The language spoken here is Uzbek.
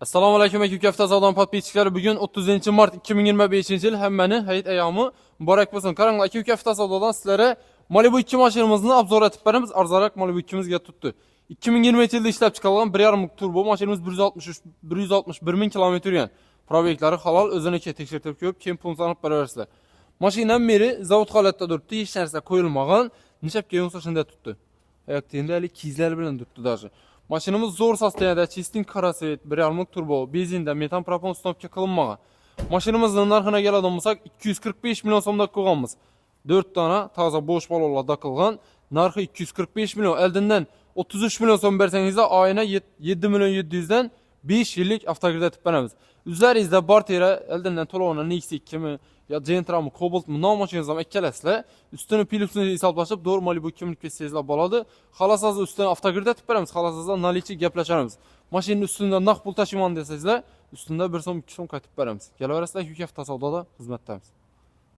Assalomu alaykum aka Kafta savdo podpischiklari. Bugun 30-mart 2025-yil hammani hayit ayyomi muborak bo'lsin. Qaranglar, aka Kafta savdodan sizlarga Malibu 2 mashinamizni obzor etib beramiz. Arzonroq Malibu 2mizga tutdi. 2020-yilda ishlab chiqarilgan 1.5 turbo mashinamiz 161 ming kilometr yurgan. Probeklari halol, o'ziniki tekshirib ko'rib, keyin pulni olib beraversizlar. Mashinam meri zavod holatda turibdi, hech narsa qo'yilmagan. Nechapga yonsa shunda tutdi. Ayaqtenda kizlar bilan turibdi даже. Mashinamiz zo'r sostoyanida, chistin qarasvet, 1.5 turbo, benzinda, metan propon uстановка qilinmagan. Mashinamizning narxini keladigan bo'lsak, 245 million so'mda qo'yganmiz. 4 dona toza bo'sh balonlar taqilgan. Narxi 245 million. Oldindan 33 million so'm bersangizlar, oyina 7 million 700 dan 5 yillik avtogrid etib beramiz. O'zlaringizda bor tera oldindan to'lovini Nexus 2 mi ya Gentra mi, Cobalt mi nom mashinangiz ham ikkalasizlar. Ustini Philipsni hisoblashib, doğru Malibu 2 kesingizlar bo'ladi. Xalasaz ustini avtogrid etib beramiz. Xalasazdan nalichi gaplashamiz. Mashinaning ustida naqd pul tashiman desangizlar, ustida 1 so'm 2 so'm qaytib beramiz. Kelaverasizlar, Kafta savdoda xizmatdamiz.